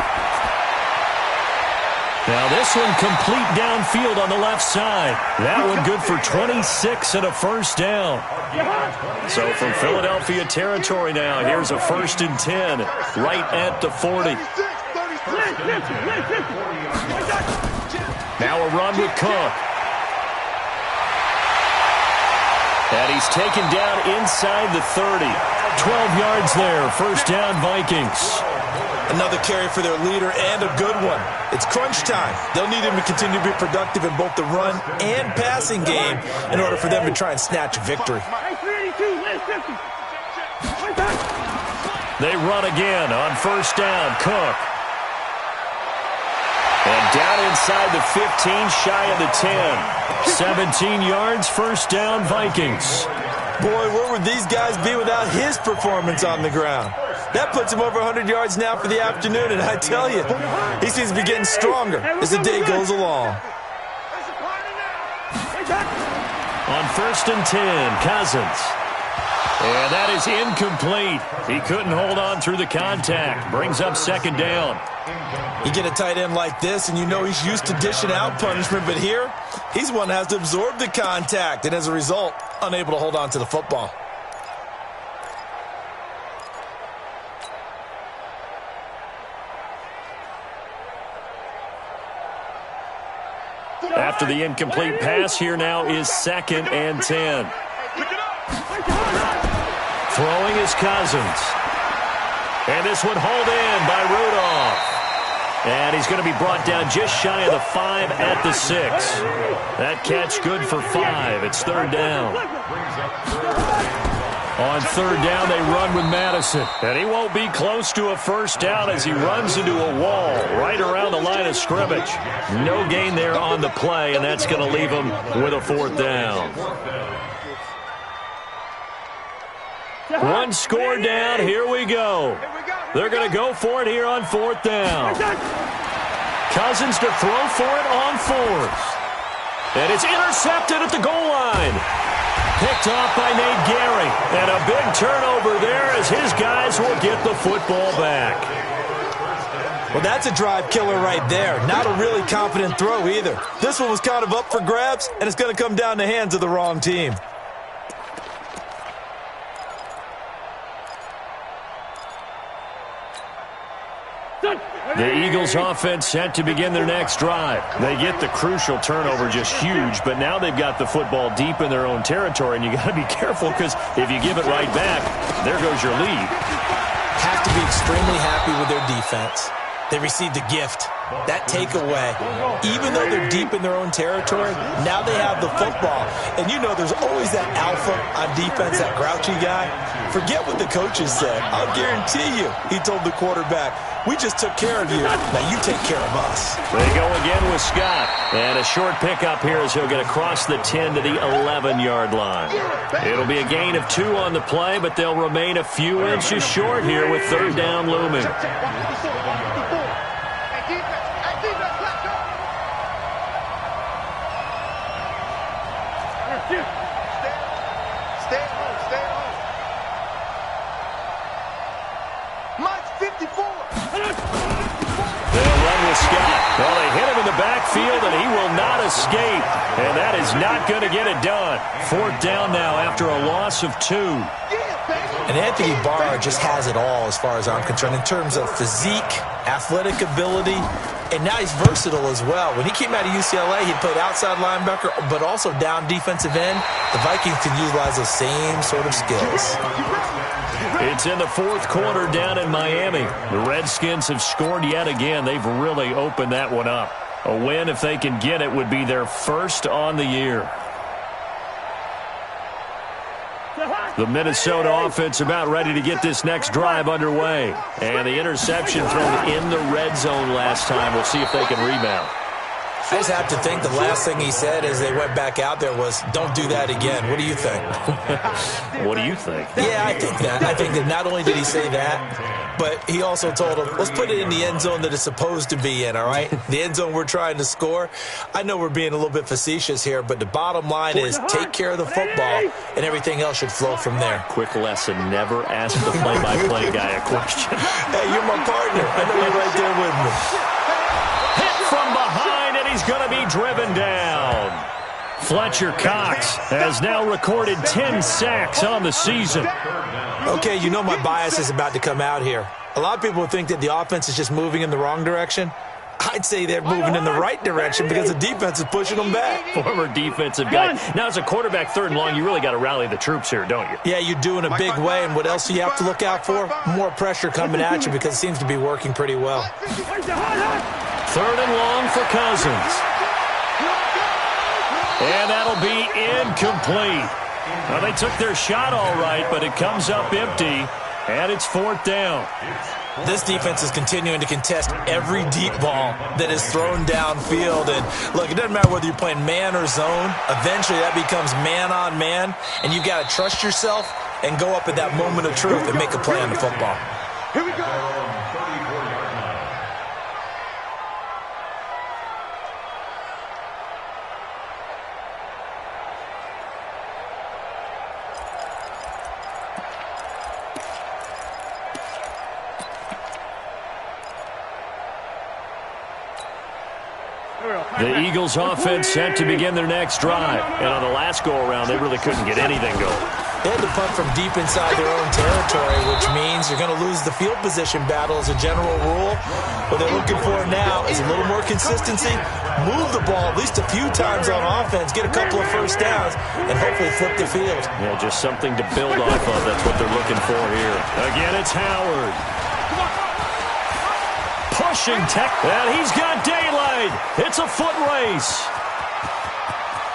Now this one complete downfield on the left side. That one good for 26 and a first down. So from Philadelphia territory now, here's a 1st and 10 right at the 40. Now a run with Cook. And he's taken down inside the 30. 12 yards there, first down Vikings. Another carry for their leader and a good one. It's crunch time. They'll need him to continue to be productive in both the run and passing game in order for them to try and snatch a victory. They run again on first down. Cook. And down inside the 15, shy of the 10. 17 yards, first down Vikings. Boy, where would these guys be without his performance on the ground? That puts him over 100 yards now for the afternoon, and I tell you, he seems to be getting stronger as the day goes along. On 1st and 10, Cousins. And that is incomplete. He couldn't hold on through the contact. Brings up 2nd down. You get a tight end like this, and you know he's used to dishing out punishment, but here, he's one that has to absorb the contact, and as a result, unable to hold on to the football. After the incomplete pass, here now is 2nd and 10. Throwing is Cousins. And this one hauled in by Rudolph. And he's going to be brought down just shy of the 5 at the 6. That catch good for 5. It's 3rd down. On 3rd down, they run with Madison. And he won't be close to a first down as he runs into a wall right around the line of scrimmage. No gain there on the play, and that's going to leave him with a 4th down. 1 score down. Here we go. They're going to go for it here on 4th down. Cousins to throw for it on 4th. And it's intercepted at the goal line. Picked off by Nate Gary. And a big turnover there as his guys will get the football back. Well, that's a drive killer right there. Not a really confident throw either. This one was kind of up for grabs, and it's going to come down the hands of the wrong team. The Eagles offense set to begin their next drive. They get the crucial turnover, just huge, but now they've got the football deep in their own territory, and you got to be careful because if you give it right back, there goes your lead. Have to be extremely happy with their defense. They received a gift. That takeaway, even though they're deep in their own territory, now they have the football. And you know there's always that alpha on defense, that grouchy guy. Forget what the coaches said. I'll guarantee you, he told the quarterback, we just took care of you. Now you take care of us. They go again with Scott. And a short pickup here as he'll get across the 10 to the 11-yard line. It'll be a gain of 2 on the play, but they'll remain a few inches short here with third down looming. Well, they hit him in the backfield, and he will not escape. And that is not going to get it done. Fourth down now after a loss of 2. And Anthony Barr just has it all as far as I'm concerned in terms of physique, athletic ability, and now he's versatile as well. When he came out of UCLA, he played outside linebacker, but also down defensive end. The Vikings can utilize those same sort of skills. It's in the fourth quarter down in Miami. The Redskins have scored yet again. They've really opened that one up. A win, if they can get it, would be their first on the year. The Minnesota offense about ready to get this next drive underway. And the interception thrown in the red zone last time. We'll see if they can rebound. I just have to think the last thing he said as they went back out there was, don't do that again. What do you think? What do you think? Yeah, I think that. I think that not only did he say that, but he also told him, let's put it in the end zone that it's supposed to be in, all right? The end zone we're trying to score. I know we're being a little bit facetious here, but the bottom line is take care of the football, and everything else should flow from there. Quick lesson, never ask the play-by-play guy a question. Hey, you're my partner. I know you're right there with me. Hit from behind, and he's going to be driven down. Fletcher Cox has now recorded 10 sacks on the season. Okay, you know my bias is about to come out here. A lot of people think that the offense is just moving in the wrong direction. I'd say they're moving in the right direction because the defense is pushing them back. Former defensive guy. Now, as a quarterback, third and long, you really got to rally the troops here, don't you? Yeah, you do in a big way. And what else do you have to look out for? More pressure coming at you because it seems to be working pretty well. Third and long for Cousins. And that'll be incomplete. Well, they took their shot all right, but it comes up empty, and it's fourth down. This defense is continuing to contest every deep ball that is thrown downfield. And, look, it doesn't matter whether you're playing man or zone. Eventually, that becomes man-on-man, and you've got to trust yourself and go up at that moment of truth and make a play on the football. Here we go. The Eagles offense set to begin their next drive. And on the last go-around, they really couldn't get anything going. They had to punt from deep inside their own territory, which means you're going to lose the field position battle as a general rule. What they're looking for now is a little more consistency, move the ball at least a few times on offense, get a couple of first downs, and hopefully flip the field. Yeah, just something to build off of. That's what they're looking for here. Again, it's Howard. Pushing tech, and he's got daylight. It's a foot race.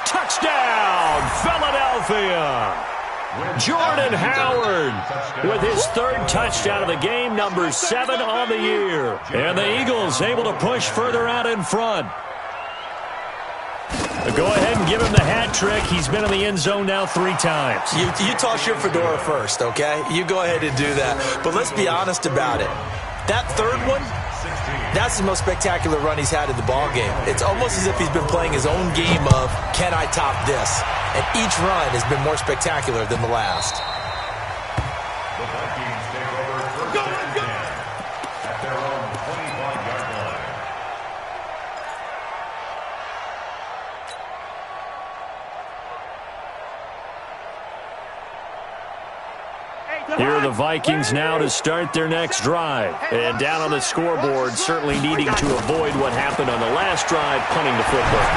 Touchdown, Philadelphia. Jordan Howard with his third touchdown of the game, number 7 on the year. And the Eagles able to push further out in front. Go ahead and give him the hat trick. He's been in the end zone now 3 times. You toss your fedora first, okay? You go ahead and do that. But let's be honest about it. That third one, That's the most spectacular run he's had in the ball game. It's almost as if he's been playing his own game of, can I top this? And each run has been more spectacular than the last. The Vikings take over first and 10 at their own 25-yard line. Here are the Vikings now to start their next drive. And down on the scoreboard, certainly needing to avoid what happened on the last drive, punting the football.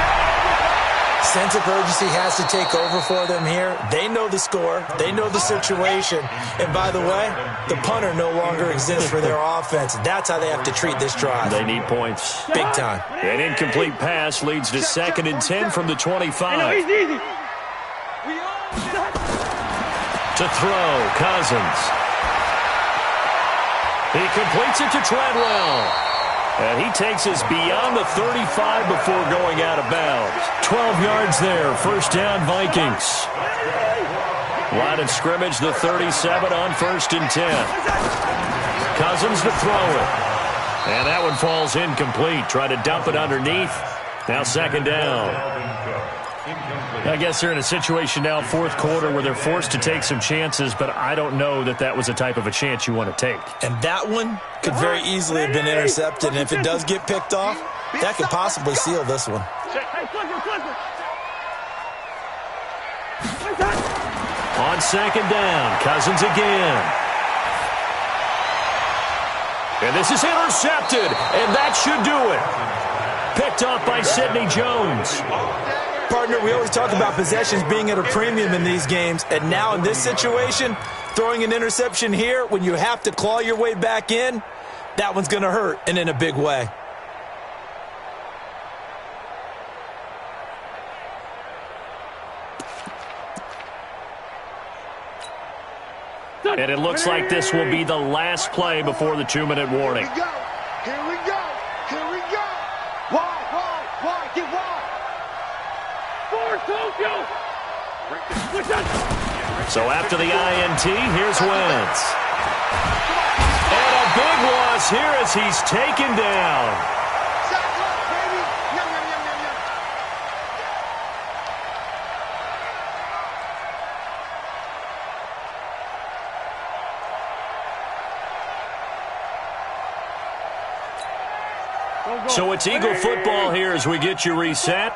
Sense of urgency has to take over for them here. They know the score. They know the situation. And by the way, the punter no longer exists for their offense. That's how they have to treat this drive. They need points. Big time. An incomplete pass leads to 2nd and 10 from the 25. Easy. To throw, Cousins. He completes it to Treadwell. And he takes us beyond the 35 before going out of bounds. 12 yards there, first down Vikings. Line of scrimmage, the 37 on 1st and 10. Cousins to throw it. And that one falls incomplete. Try to dump it underneath. Now 2nd down. I guess they're in a situation now, 4th quarter, where they're forced to take some chances, but I don't know that that was the type of a chance you want to take. And that one could very easily have been intercepted, and if it does get picked off, that could possibly seal this one. On 2nd down, Cousins again. And this is intercepted, and that should do it. Picked off by Sidney Jones. Partner, we always talk about possessions being at a premium in these games, and now in this situation, throwing an interception here when you have to claw your way back in, that one's going to hurt, and in a big way. And it looks like this will be the last play before the 2-minute warning. Here we go. Here we go. Wide. Get wide. So after the INT, here's Wentz. And a big loss here as he's taken down. So it's Eagle football here as we get you reset.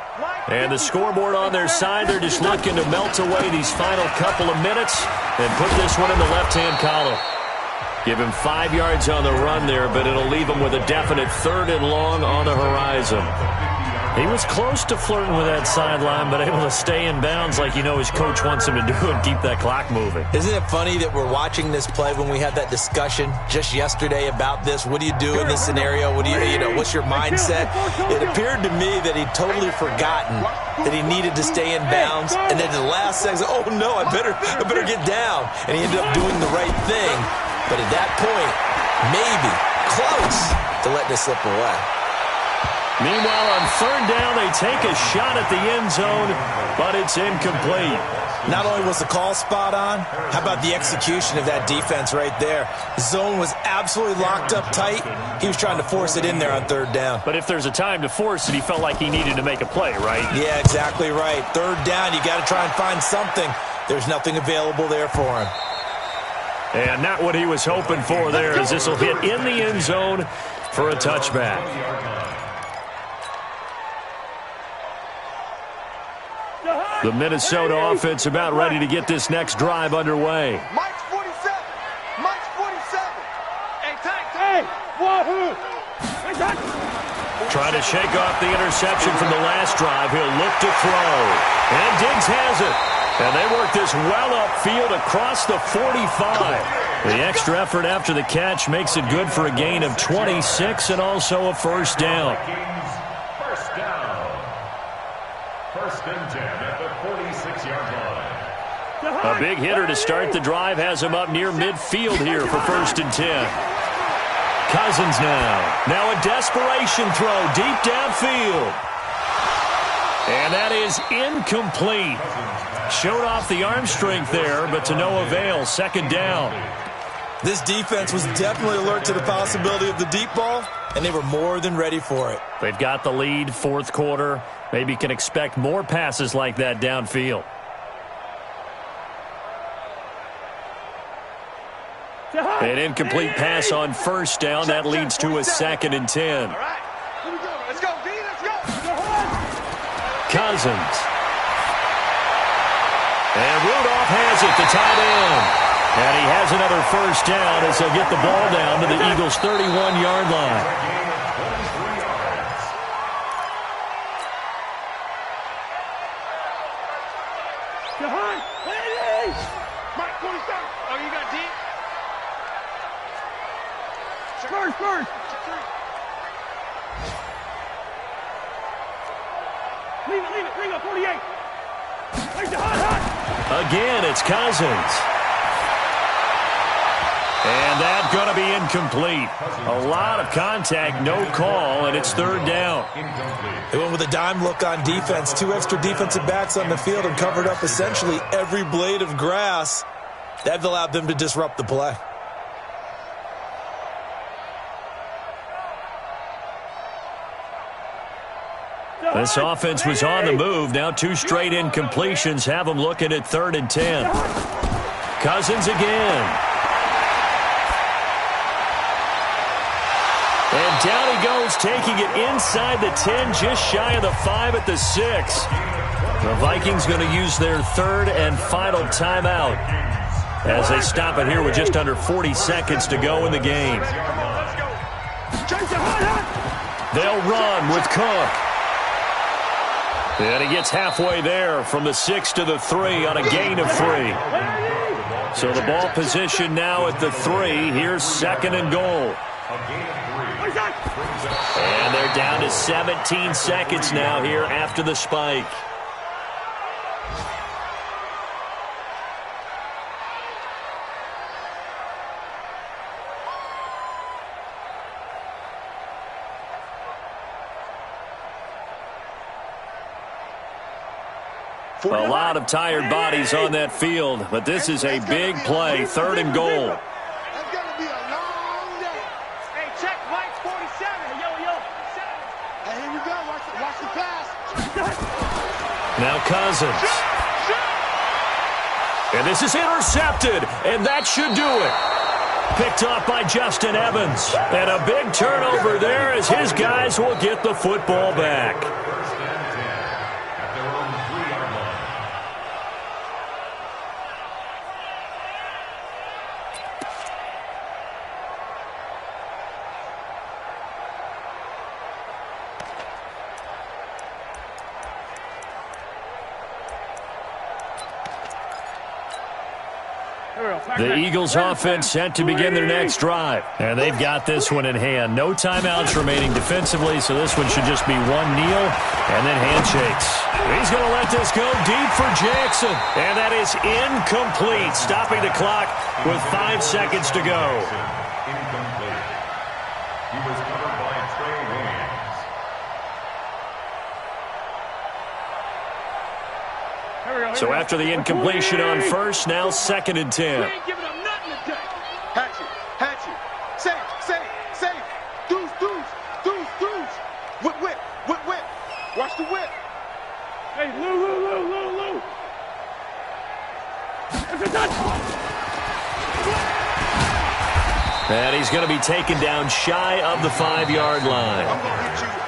And the scoreboard on their side, they're just looking to melt away these final couple of minutes and put this one in the left-hand column. Give him 5 yards on the run there, but it'll leave him with a definite 3rd and long on the horizon. He was close to flirting with that sideline, but able to stay in bounds like you know his coach wants him to do and keep that clock moving. Isn't it funny that we're watching this play when we had that discussion just yesterday about this? What do you do in this scenario? What do you know, what's your mindset? It appeared to me that he'd totally forgotten that he needed to stay in bounds, and then the last second, oh no, I better get down. And he ended up doing the right thing, but at that point, maybe close to letting it slip away. Meanwhile, on 3rd down, they take a shot at the end zone, but it's incomplete. Not only was the call spot on, how about the execution of that defense right there? The zone was absolutely locked up tight. He was trying to force it in there on 3rd down. But if there's a time to force it, he felt like he needed to make a play, right? Yeah, exactly right. 3rd down, you got to try and find something. There's nothing available there for him. And not what he was hoping for there, as this will hit in the end zone for a touchback. The Minnesota offense about ready to get this next drive underway. Mike's 47. Mike's 47. Hey, wahoo! Trying to shake off the interception from the last drive. He'll look to throw. And Diggs has it. And they work this well upfield across the 45. The extra effort after the catch makes it good for a gain of 26 and also a 1st down. First down. 1st and 10 at the 46-yard line. A big hitter to start the drive has him up near midfield here for 1st and 10. Cousins now a desperation throw deep downfield. And that is incomplete. Showed off the arm strength there, but to no avail. 2nd down. This defense was definitely alert to the possibility of the deep ball, and they were more than ready for it. They've got the lead, fourth quarter. Maybe you can expect more passes like that downfield. An incomplete pass on first down. That leads to a 2nd and 10. All right. Here we go. Let's go, D. Let's go. Cousins. And Rudolph has it, the tight end. And he has another first down as they'll get the ball down to the Eagles' 31-yard line. Mike, 47. Oh, you got D? First. Leave it. Bring up 48. Again, it's Cousins. And that's going to be incomplete. A lot of contact, no call, and it's 3rd down. They went with a dime look on defense. 2 extra defensive backs on the field and covered up essentially every blade of grass. That allowed them to disrupt the play. This offense was on the move. Now 2 straight incompletions have them looking at 3rd and 10. Cousins again. And down he goes, taking it inside the 10, just shy of the 5 at the 6. The Vikings going to use their 3rd and final timeout as they stop it here with just under 40 seconds to go in the game. They'll run with Cook. And he gets halfway there from the 6 to the 3 on a gain of 3. So the ball position now at the 3. Here's 2nd and goal. And they're down to 17 seconds now here after the spike. A lot of tired bodies on that field, but this is a big play, 3rd and goal. That's going to be a long day. Hey, check Mike 47. Yo. Hey, here we go. Watch the pass. Now Cousins. And this is intercepted, and that should do it. Picked off by Justin Evans. And a big turnover there as his guys will get the football back. The Eagles offense set to begin their next drive. And they've got this one in hand. No timeouts remaining defensively, so this one should just be one kneel and then handshakes. He's going to let this go deep for Jackson. And that is incomplete, stopping the clock with 5 seconds to go. Incomplete. He was covered by Trey Williams. So after the incompletion on first, now 2nd and 10. Hatchet. Safe. Deuce. Whip. Watch the whip. Hey, Lou. And he's going to be taken down shy of the 5-yard line. I'm going to hit you